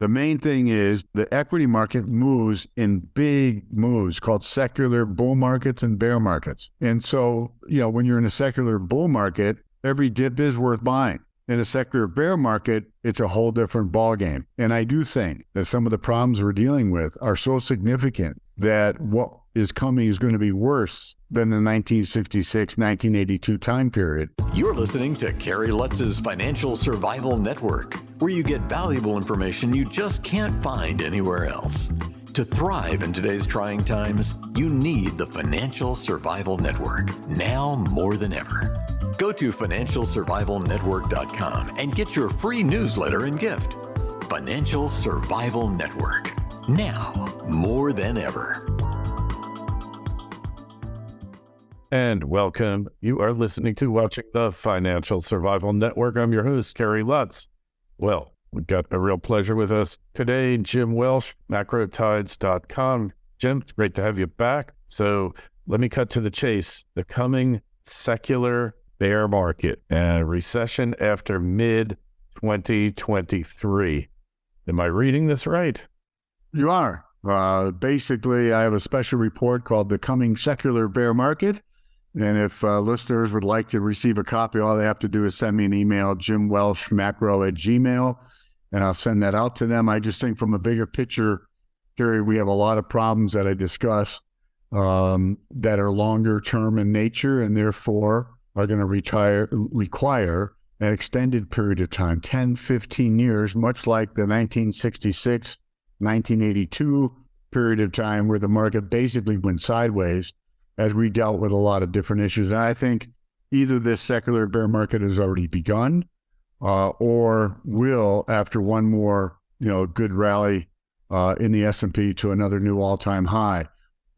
The main thing is the equity market moves in big moves called secular bull markets and bear markets. And so, when you're in a secular bull market, every dip is worth buying. In a secular bear market, it's a whole different ballgame. And I do think that some of the problems we're dealing with are so significant that what is coming is going to be worse than the 1966, 1982 time period. You're listening to Kerry Lutz's Financial Survival Network, where you get valuable information you just can't find anywhere else. To thrive in today's trying times, you need the Financial Survival Network, now more than ever. Go to financialsurvivalnetwork.com and get your free newsletter and gift. Financial Survival Network, now more than ever. And welcome. You are listening to Watching the Financial Survival Network. I'm your host, Kerry Lutz. Well, we've got a real pleasure with us today, Jim Welsh, macrotides.com. Jim, it's great to have you back. So let me cut to the chase. The coming secular bear market and recession after mid-2023. Am I reading this right? You are. Basically, I have a special report called The Coming Secular Bear Market. And if listeners would like to receive a copy, all they have to do is send me an email, jimwelshmacro@gmail.com, and I'll send that out to them. I just think from a bigger picture, Kerry, we have a lot of problems that I discuss that are longer term in nature and therefore are going to require an extended period of time, 10, 15 years, much like the 1966, 1982 period of time where the market basically went sideways as we dealt with a lot of different issues. And I think either this secular bear market has already begun or will after one more good rally in the S&P to another new all-time high.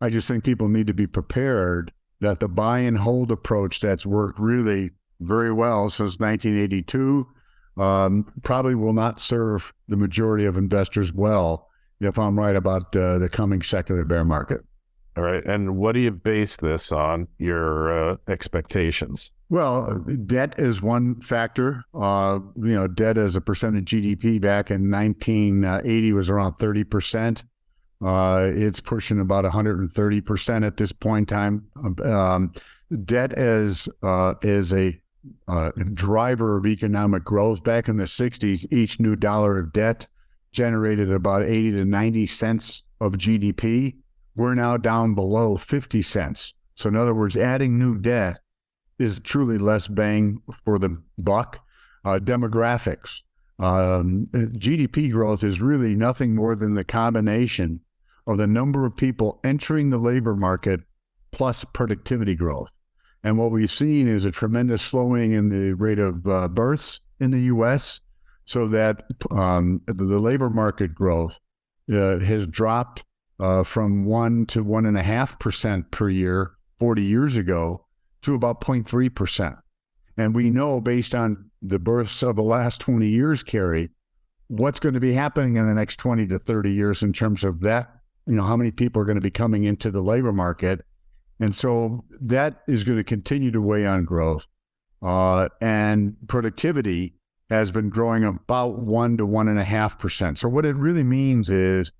I just think people need to be prepared that the buy and hold approach that's worked really very well since 1982 probably will not serve the majority of investors well if I'm right about the coming secular bear market. All right. And what do you base this on, your expectations? Well, debt is one factor. Debt as a percent of GDP back in 1980 was around 30%. It's pushing about 130% at this point in time. Debt as a driver of economic growth. Back in the 60s, each new dollar of debt generated about 80 to 90 cents of GDP. We're now down below 50 cents. So in other words, adding new debt is truly less bang for the buck. Demographics. GDP growth is really nothing more than the combination of the number of people entering the labor market plus productivity growth. And what we've seen is a tremendous slowing in the rate of births in the U.S., so that the labor market growth has dropped from 1 to 1.5% per year 40 years ago to about 0.3%. And we know based on the births of the last 20 years, Kerry, what's going to be happening in the next 20 to 30 years in terms of that, how many people are going to be coming into the labor market. And so that is going to continue to weigh on growth. And productivity has been growing about 1 to 1.5%. So what it really means is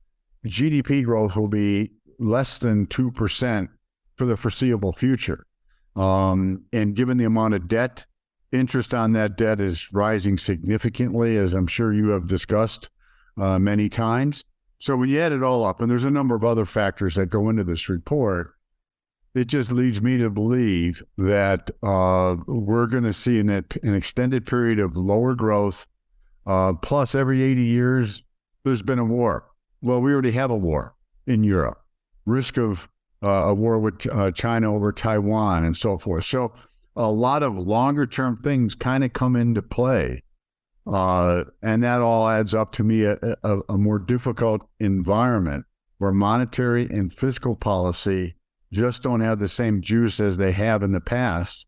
GDP growth will be less than 2% for the foreseeable future. And given the amount of debt, interest on that debt is rising significantly, as I'm sure you have discussed many times. So when you add it all up, and there's a number of other factors that go into this report, it just leads me to believe that we're going to see an extended period of lower growth. Plus, every 80 years, there's been a war. Well, we already have a war in Europe. Risk of a war with China over Taiwan and so forth. So a lot of longer term things kind of come into play. And that all adds up to me a more difficult environment where monetary and fiscal policy just don't have the same juice as they have in the past.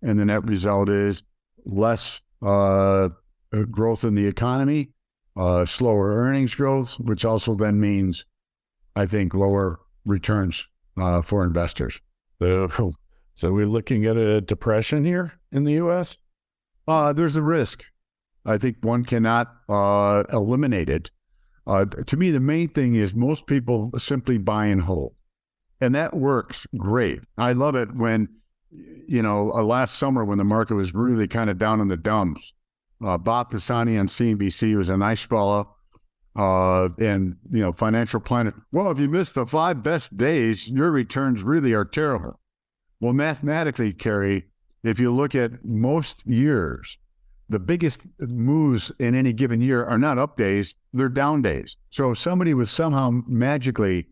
And the net result is less growth in the economy, slower earnings growth, which also then means, I think, lower returns for investors. So we're looking at a depression here in the U.S.? There's a risk. I think one cannot eliminate it. To me, the main thing is most people simply buy and hold. And that works great. I love it when, last summer when the market was really kind of down in the dumps, Bob Pisani on CNBC was a nice fellow. And financial planner. Well, if you miss the 5 best days, your returns really are terrible. Well, mathematically, Kerry, if you look at most years, the biggest moves in any given year are not up days, they're down days. So if somebody was somehow magically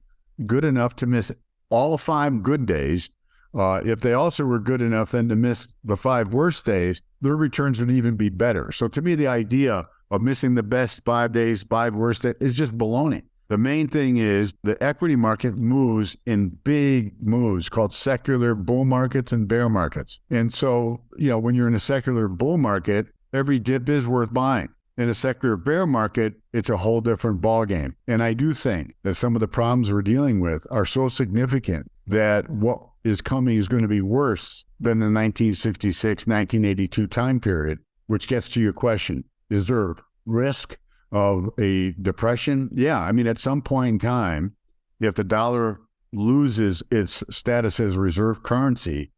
good enough to miss all 5 good days, if they also were good enough then to miss the 5 worst days, their returns would even be better. So to me, the idea of missing the best 5 days, 5 worst days is just baloney. The main thing is the equity market moves in big moves called secular bull markets and bear markets. And so, when you're in a secular bull market, every dip is worth buying. In a secular bear market, it's a whole different ballgame. And I do think that some of the problems we're dealing with are so significant that what is coming is going to be worse than the 1966, 1982 time period, which gets to your question. Is there risk of a depression? Yeah. I mean, at some point in time, if the dollar loses its status as a reserve currency,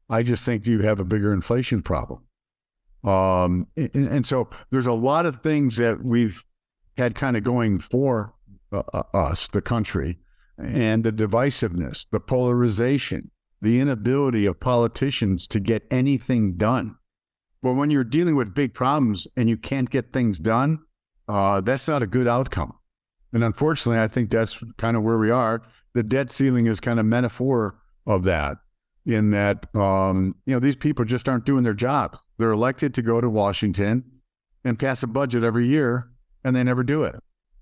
I just think you have a bigger inflation problem. And so there's a lot of things that we've had kind of going for us, the country, and the divisiveness, the polarization, the inability of politicians to get anything done. But when you're dealing with big problems and you can't get things done, that's not a good outcome. And unfortunately, I think that's kind of where we are. The debt ceiling is kind of metaphor of that, in that, these people just aren't doing their job. They're elected to go to Washington and pass a budget every year, and they never do it.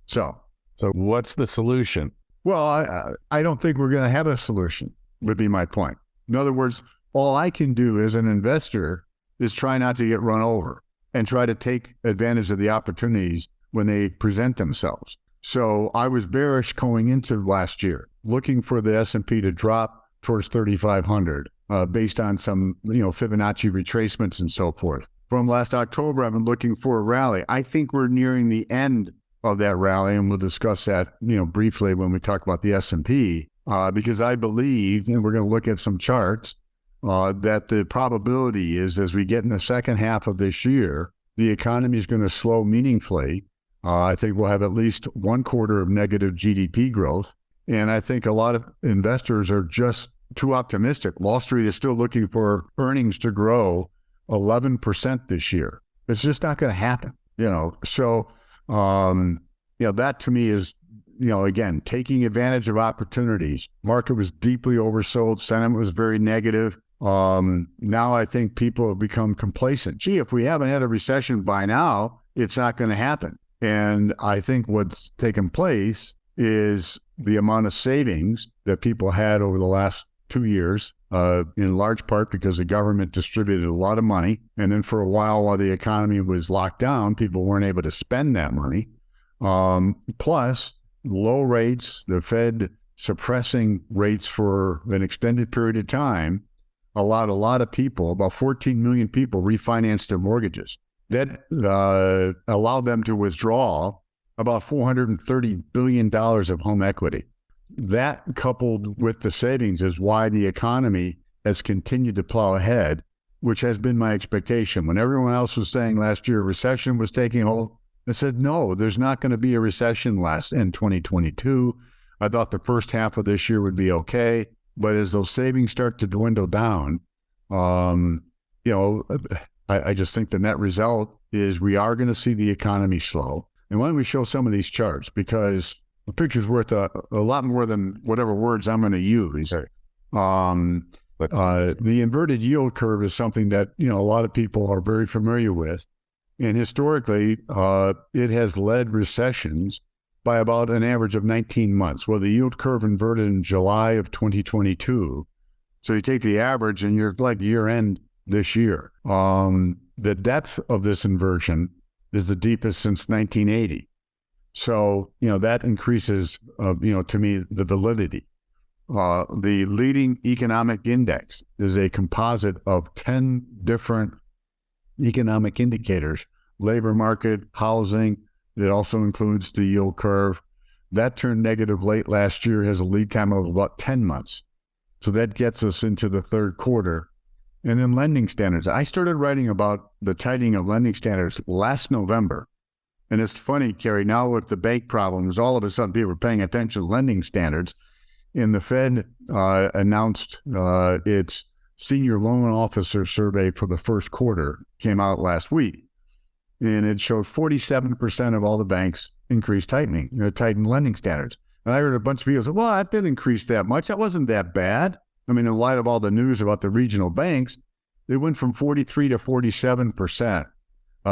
So what's the solution? Well, I don't think we're going to have a solution, would be my point. In other words, all I can do as an investor is try not to get run over and try to take advantage of the opportunities when they present themselves. So I was bearish going into last year, looking for the S&P to drop towards 3,500 based on some, Fibonacci retracements and so forth. From last October, I've been looking for a rally. I think we're nearing the end of that rally, and we'll discuss that, briefly when we talk about the S&P, because I believe, and we're going to look at some charts, that the probability is as we get in the second half of this year, the economy is going to slow meaningfully. I think we'll have at least 1 quarter of negative GDP growth. And I think a lot of investors are just too optimistic. Wall Street is still looking for earnings to grow 11% this year. It's just not going to happen, So, that to me is, again, taking advantage of opportunities. Market was deeply oversold. Sentiment was very negative. Now I think people have become complacent. Gee, if we haven't had a recession by now, it's not going to happen. And I think what's taken place is the amount of savings that people had over the last 2 years, in large part because the government distributed a lot of money. And then for a while the economy was locked down, people weren't able to spend that money. Plus low rates, the Fed suppressing rates for an extended period of time, allowed a lot of people, about 14 million people, refinanced their mortgages. That allowed them to withdraw about $430 billion of home equity. That, coupled with the savings, is why the economy has continued to plow ahead, which has been my expectation. When everyone else was saying last year a recession was taking hold, I said, no, there's not going to be a recession in 2022. I thought the first half of this year would be okay. But as those savings start to dwindle down, I just think the net result is we are going to see the economy slow. And why don't we show some of these charts? Because the picture's worth a lot more than whatever words I'm going to use. The inverted yield curve is something that, a lot of people are very familiar with. And historically, it has led recessions by about an average of 19 months. Well, the yield curve inverted in July of 2022. So you take the average and you're like year end this year. The depth of this inversion is the deepest since 1980. So, that increases, to me, the validity. The leading economic index is a composite of 10 different economic indicators: labor market, housing, It also includes the yield curve. That turned negative late last year, has a lead time of about 10 months. So that gets us into the third quarter. And then lending standards. I started writing about the tightening of lending standards last November. And it's funny, Kerry, now with the bank problems, all of a sudden people are paying attention to lending standards. And the Fed announced its senior loan officer survey for the first quarter, came out last week. And it showed 47% of all the banks increased tightened lending standards. And I heard a bunch of people say, well, that didn't increase that much. That wasn't that bad. I mean, in light of all the news about the regional banks, they went from 43 to 47%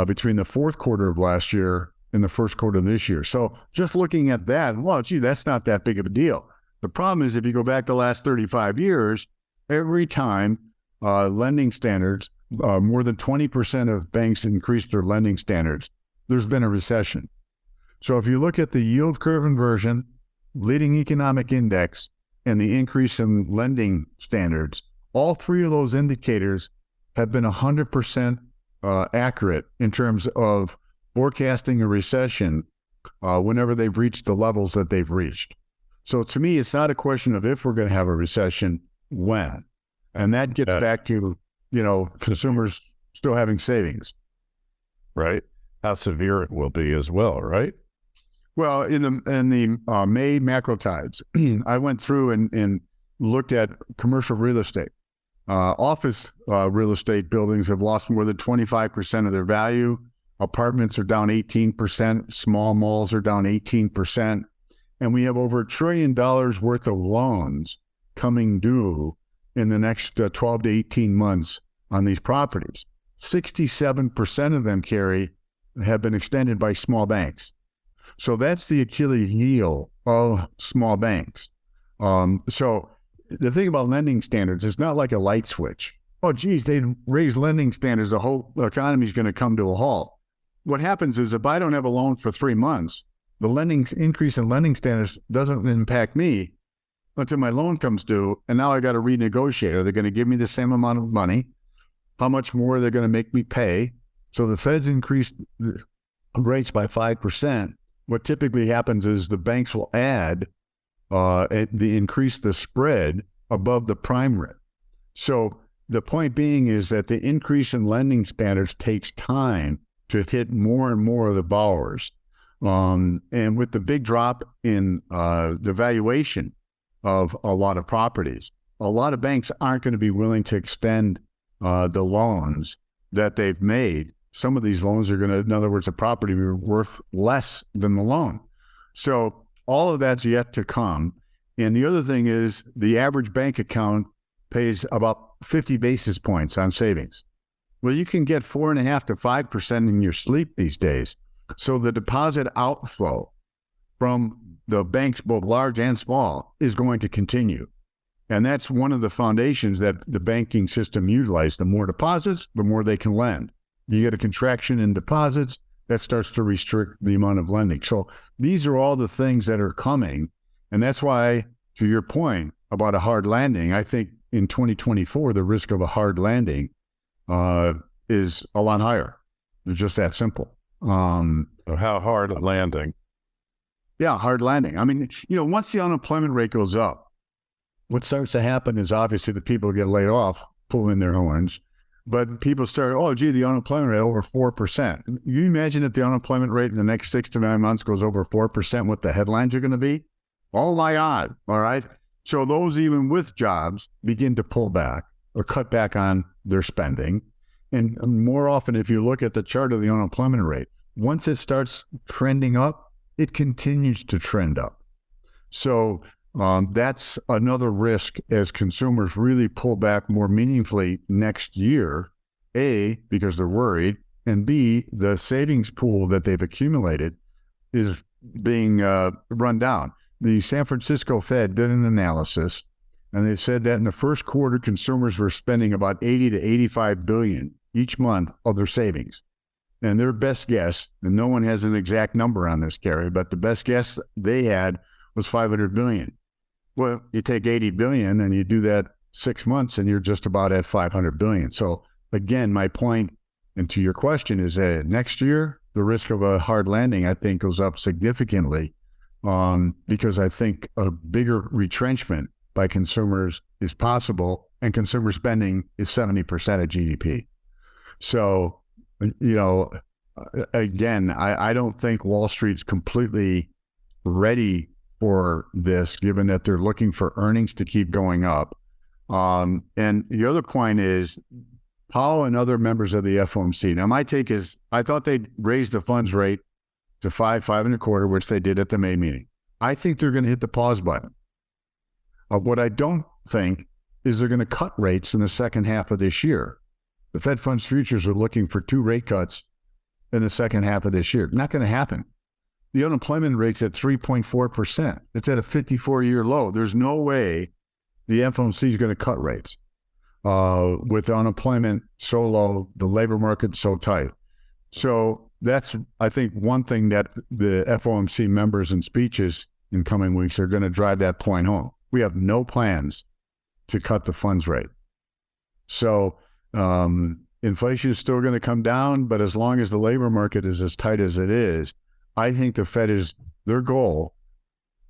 between the fourth quarter of last year and the first quarter of this year. So just looking at that, well, gee, that's not that big of a deal. The problem is if you go back the last 35 years, every time lending standards, more than 20% of banks increased their lending standards, there's been a recession. So if you look at the yield curve inversion, leading economic index, and the increase in lending standards, all three of those indicators have been 100% accurate in terms of forecasting a recession whenever they've reached the levels that they've reached. So to me, it's not a question of if we're going to have a recession, when. And that gets back to, consumers still having savings. Right. How severe it will be as well, right? Well, in the May macro tides, I went through and looked at commercial real estate. Office real estate buildings have lost more than 25% of their value. Apartments are down 18%. Small malls are down 18%. And we have over $1 trillion worth of loans coming due in the next 12 to 18 months on these properties. 67% of them, Kerry, have been extended by small banks. So that's the Achilles heel of small banks. So the thing about lending standards, it's not like a light switch. Oh, geez, they raise lending standards, the whole economy is going to come to a halt. What happens is if I don't have a loan for 3 months, the increase in lending standards doesn't impact me until my loan comes due, and now I got to renegotiate. Are they going to give me the same amount of money? How much more are they going to make me pay? So the Fed's increased rates by 5%. What typically happens is the banks will increase the spread above the prime rate. So the point being is that the increase in lending standards takes time to hit more and more of the borrowers. And with the big drop in the valuation of a lot of properties, a lot of banks aren't going to be willing to extend the loans that they've made. Some of these loans are going to, in other words, the property will be worth less than the loan. So all of that's yet to come. And the other thing is the average bank account pays about 50 basis points on savings. Well, you can get 4.5% to 5% in your sleep these days. So the deposit outflow from the banks, both large and small, is going to continue. And that's one of the foundations that the banking system utilizes. The more deposits, the more they can lend. You get a contraction in deposits, that starts to restrict the amount of lending. So these are all the things that are coming. And that's why, to your point about a hard landing, I think in 2024, the risk of a hard landing is a lot higher. It's just that simple. So how hard a landing? Yeah, hard landing. I mean, once the unemployment rate goes up, what starts to happen is obviously the people get laid off, pull in their horns. But people start, the unemployment rate over 4%. You imagine if the unemployment rate in the next 6 to 9 months goes over 4%, what the headlines are going to be? Oh my God, all right? So those even with jobs begin to pull back or cut back on their spending. And more often, if you look at the chart of the unemployment rate, once it starts trending up, it continues to trend up. So that's another risk as consumers really pull back more meaningfully next year, A, because they're worried, and B, the savings pool that they've accumulated is being run down. The San Francisco Fed did an analysis, and they said that in the first quarter, consumers were spending about 80 to 85 billion each month of their savings. And their best guess, and no one has an exact number on this, Kerry, but the best guess they had was 500 billion. Well, you take 80 billion and you do that 6 months and you're just about at 500 billion. So again, my point, and to your question, is that next year, the risk of a hard landing, I think, goes up significantly because I think a bigger retrenchment by consumers is possible, and consumer spending is 70% of GDP. So, again, I don't think Wall Street's completely ready for this, given that they're looking for earnings to keep going up. And the other point is Powell and other members of the FOMC. Now, my take is I thought they'd raise the funds rate to 5.25, which they did at the May meeting. I think they're going to hit the pause button. What I don't think is they're going to cut rates in the second half of this year. The Fed funds futures are looking for 2 rate cuts in the second half of this year. Not going to happen. The unemployment rate's at 3.4%. It's at a 54-year low. There's no way the FOMC is going to cut rates with unemployment so low, the labor market so tight. So that's, I think, one thing that the FOMC members in speeches in coming weeks are going to drive that point home. We have no plans to cut the funds rate. So inflation is still going to come down, but as long as the labor market is as tight as it is, I think the Fed their goal,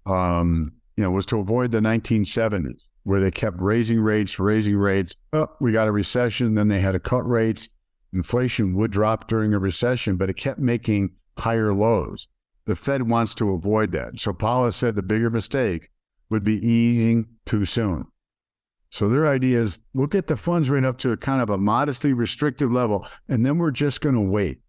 was to avoid the 1970s, where they kept raising rates. Oh, we got a recession. Then they had to cut rates. Inflation would drop during a recession, but it kept making higher lows. The Fed wants to avoid that. So Powell has said the bigger mistake would be easing too soon. So their idea is we'll get the funds rate up to a kind of a modestly restrictive level, and then we're just going to wait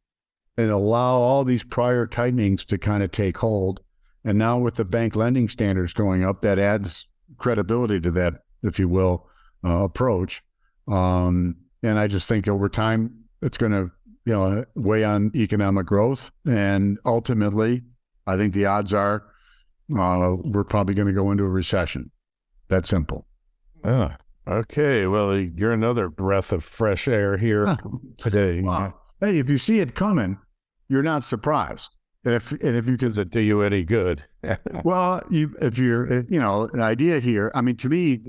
and allow all these prior tightenings to kind of take hold. And now with the bank lending standards going up, that adds credibility to that, if you will, approach. And I just think over time, it's going to weigh on economic growth. And ultimately, I think the odds are we're probably going to go into a recession. That's simple. Okay. Well, you're another breath of fresh air here today. Hey, if you see it coming, you're not surprised. And if you can, does it do you any good? Well, if you're, an idea here, I mean, to me,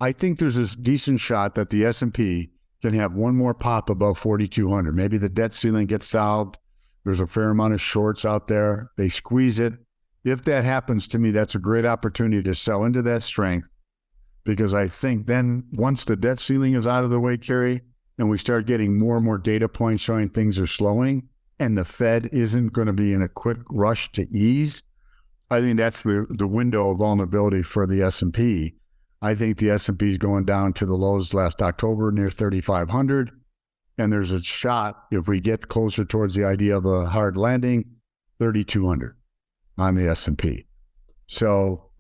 I think there's a decent shot that the S&P can have one more pop above 4,200. Maybe the debt ceiling gets solved. There's a fair amount of shorts out there. They squeeze it. If that happens, to me, that's a great opportunity to sell into that strength, because I think then once the debt ceiling is out of the way, Kerry, and we start getting more and more data points showing things are slowing, and the Fed isn't going to be in a quick rush to ease, I think that's the window of vulnerability for the S&P. I think the S&P is going down to the lows last October near 3,500, and there's a shot, if we get closer towards the idea of a hard landing, 3,200 on the S&P. So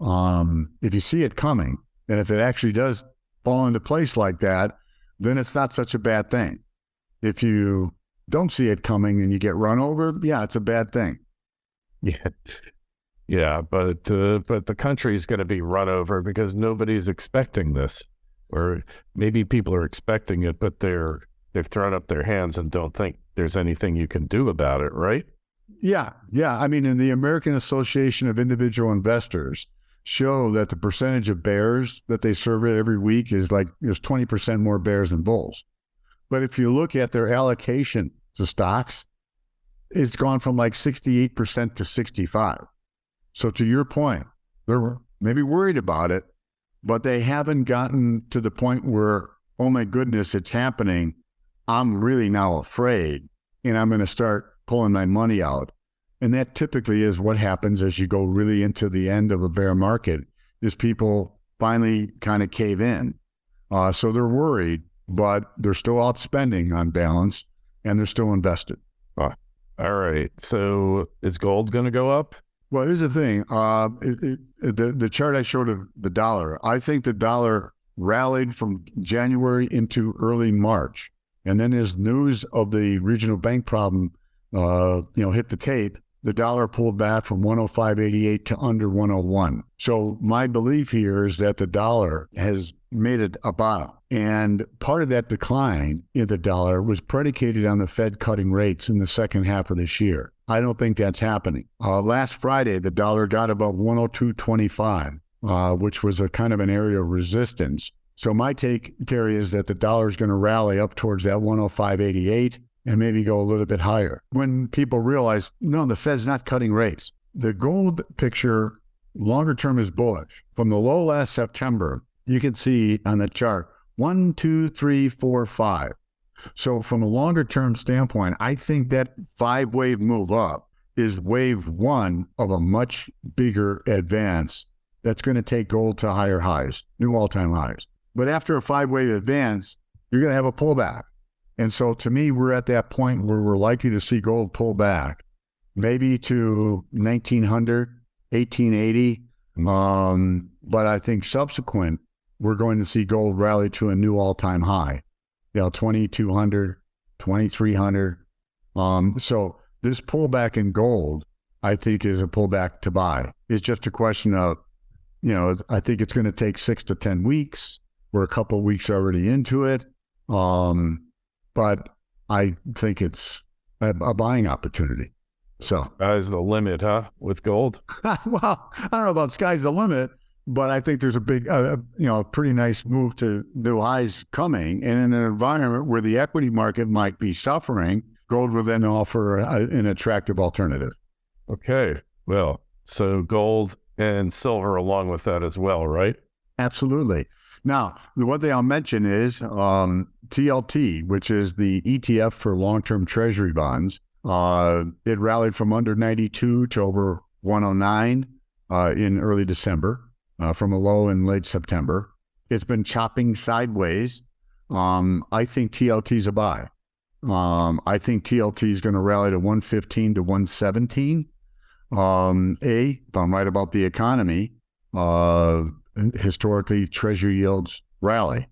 if you see it coming, and if it actually does fall into place like that, then it's not such a bad thing. If you don't see it coming and you get run over, yeah, it's a bad thing. Yeah, but the country's going to be run over because nobody's expecting this, or maybe people are expecting it, but they've thrown up their hands and don't think there's anything you can do about it, right? Yeah. I mean, in the American Association of Individual Investors show that the percentage of bears that they survey every week is like there's 20% more bears than bulls. But if you look at their allocation to stocks, it's gone from like 68% to 65%. So to your point, they're maybe worried about it, but they haven't gotten to the point where, oh my goodness, it's happening. I'm really now afraid, and I'm going to start pulling my money out. And that typically is what happens as you go really into the end of a bear market, is people finally kind of cave in. So they're worried, but they're still out spending on balance, and they're still invested. All right. So is gold going to go up? Well, here's the thing. The chart I showed of the dollar, I think the dollar rallied from January into early March. And then as news of the regional bank problem hit the tape, the dollar pulled back from 105.88 to under 101. So my belief here is that the dollar has made it a bottom. And part of that decline in the dollar was predicated on the Fed cutting rates in the second half of this year. I don't think that's happening. Last Friday, the dollar got above 102.25, which was a kind of an area of resistance. So my take, Kerry, is that the dollar is going to rally up towards that 105.88. and maybe go a little bit higher. When people realize, no, the Fed's not cutting rates. The gold picture longer term is bullish. From the low last September, you can see on the chart 1, 2, 3, 4, 5. So from a longer term standpoint, I think that 5-wave move up is wave 1 of a much bigger advance that's going to take gold to higher highs, new all-time highs. But after a 5-wave advance, you're going to have a pullback. And so to me, we're at that point where we're likely to see gold pull back, maybe to 1900, 1880. But I think subsequent, we're going to see gold rally to a new all-time high, 2200, 2300. So this pullback in gold, I think, is a pullback to buy. It's just a question of, I think it's going to take 6 to 10 weeks. We're a couple of weeks already into it. But I think it's a buying opportunity. So sky's the limit, huh? With gold? Well, I don't know about sky's the limit, but I think there's a big, a pretty nice move to new highs coming. And in an environment where the equity market might be suffering, gold will then offer an attractive alternative. Okay. Well, so gold and silver along with that as well, right? Absolutely. Now, the one thing I'll mention is TLT, which is the ETF for long-term treasury bonds. It rallied from under 92 to over 109 in early December, from a low in late September. It's been chopping sideways. I think TLT is a buy. I think TLT is going to rally to 115 to 117. If I'm right about the economy, historically treasury yields rally,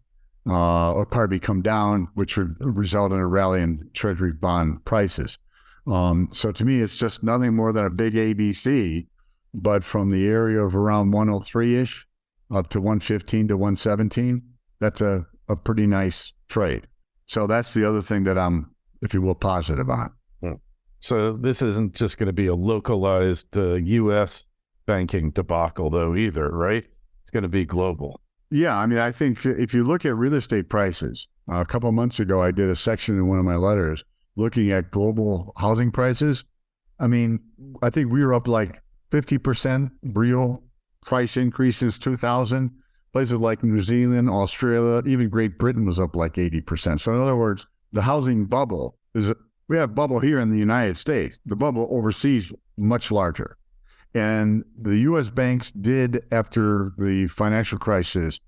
or probably come down, which would result in a rally in treasury bond prices. So to me, it's just nothing more than a big ABC, but from the area of around 103-ish up to 115 to 117, that's a pretty nice trade. So that's the other thing that I'm, if you will, positive on. So this isn't just going to be a localized U.S. banking debacle, though, either, right? It's going to be global. Yeah, I mean, I think if you look at real estate prices, a couple of months ago, I did a section in one of my letters looking at global housing prices. I mean, I think we were up like 50% real price increase since 2000. Places like New Zealand, Australia, even Great Britain was up like 80%. So in other words, the housing bubble we have a bubble here in the United States. The bubble overseas much larger. And the U.S. banks did, after the financial crisis,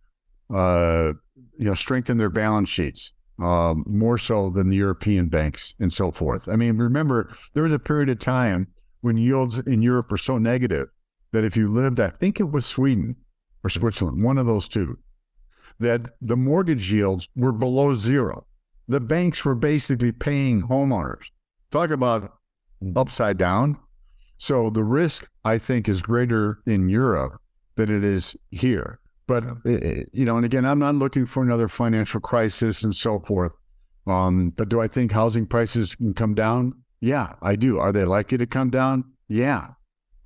strengthen their balance sheets more so than the European banks and so forth. I mean, remember, there was a period of time when yields in Europe were so negative that if you lived, I think it was Sweden or Switzerland, one of those two, that the mortgage yields were below zero. The banks were basically paying homeowners. Talk about upside down. So the risk, I think, is greater in Europe than it is here. But, and again, I'm not looking for another financial crisis and so forth. But do I think housing prices can come down? Yeah, I do. Are they likely to come down? Yeah.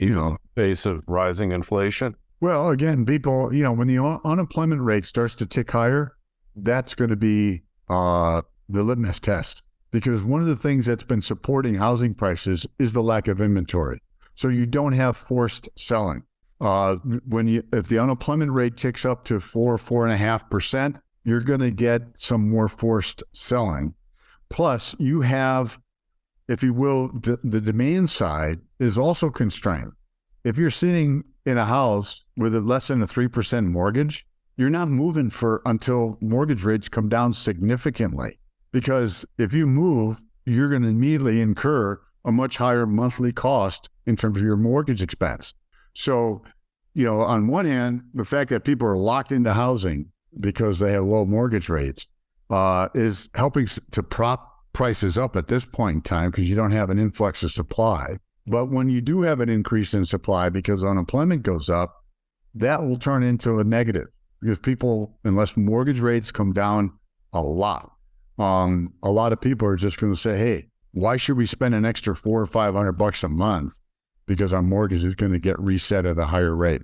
In the face of rising inflation? Well, again, people, when the unemployment rate starts to tick higher, that's going to be the litmus test. Because one of the things that's been supporting housing prices is the lack of inventory. So you don't have forced selling. If the unemployment rate ticks up to 4.5%, you're going to get some more forced selling. Plus, you have, if you will, the demand side is also constrained. If you're sitting in a house with less than a 3% mortgage, you're not moving until mortgage rates come down significantly. Because if you move, you're going to immediately incur a much higher monthly cost in terms of your mortgage expense. So, on one hand, the fact that people are locked into housing because they have low mortgage rates is helping to prop prices up at this point in time because you don't have an influx of supply. But when you do have an increase in supply because unemployment goes up, that will turn into a negative because people, unless mortgage rates come down a lot of people are just going to say, hey, why should we spend an extra $400 or $500 a month because our mortgage is going to get reset at a higher rate?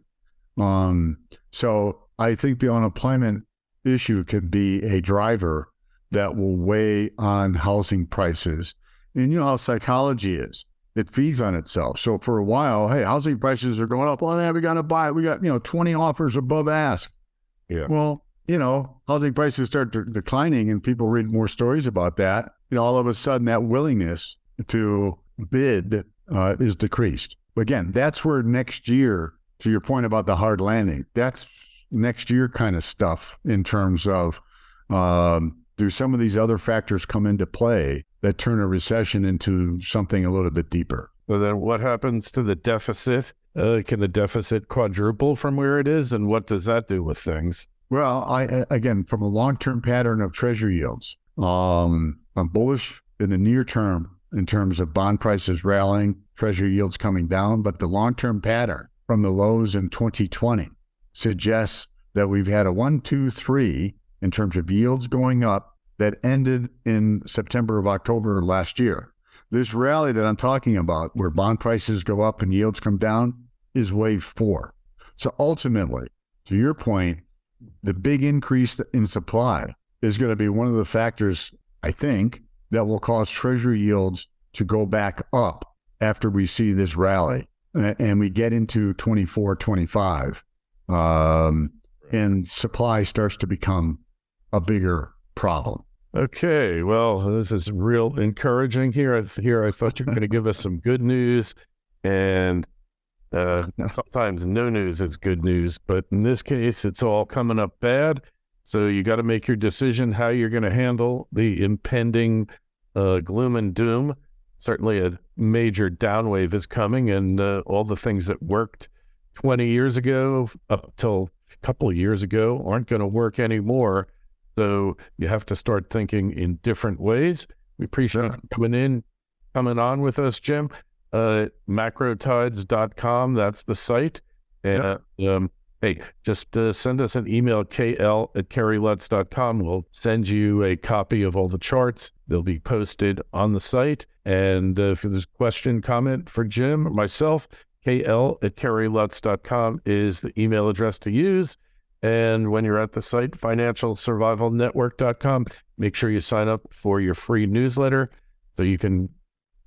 So I think the unemployment issue could be a driver that will weigh on housing prices. And you know how psychology is. It feeds on itself. So for a while, hey, housing prices are going up. Well, yeah, we got to buy it. We got, 20 offers above ask. Yeah. Well, housing prices start declining and people read more stories about that. All of a sudden that willingness to bid is decreased. Again, that's where next year, to your point about the hard landing, that's next year kind of stuff in terms of do some of these other factors come into play that turn a recession into something a little bit deeper. So then what happens to the deficit? Can the deficit quadruple from where it is? And what does that do with things? Well, again, from a long-term pattern of treasury yields, I'm bullish in the near term in terms of bond prices rallying, treasury yields coming down, but the long-term pattern from the lows in 2020 suggests that we've had a 1, 2, 3 in terms of yields going up that ended in September of October last year. This rally that I'm talking about, where bond prices go up and yields come down, is wave 4. So ultimately, to your point, the big increase in supply is going to be one of the factors, I think, that will cause treasury yields to go back up after we see this rally and we get into 24, 25, and supply starts to become a bigger problem. Okay, well, this is real encouraging here. I thought you were going to give us some good news, and sometimes no news is good news, but in this case, it's all coming up bad. So you got to make your decision how you're going to handle the impending gloom and doom. Certainly a major downwave is coming, and all the things that worked 20 years ago up till a couple of years ago aren't going to work anymore. So you have to start thinking in different ways. We appreciate you coming on with us, Jim. Macrotides.com, that's the site. And hey, just send us an email, kl@kerrylutz.com. We'll send you a copy of all the charts. They'll be posted on the site. And if there's a question, comment for Jim or myself, kl@kerrylutz.com is the email address to use. And when you're at the site, financialsurvivalnetwork.com, make sure you sign up for your free newsletter so you can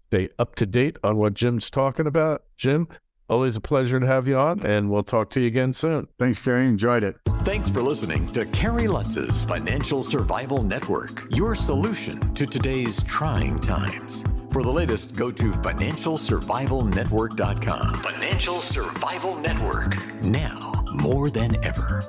stay up to date on what Jim's talking about. Jim, always a pleasure to have you on, and we'll talk to you again soon. Thanks, Kerry. Enjoyed it. Thanks for listening to Kerry Lutz's Financial Survival Network, your solution to today's trying times. For the latest, go to financialsurvivalnetwork.com. Financial Survival Network, now more than ever.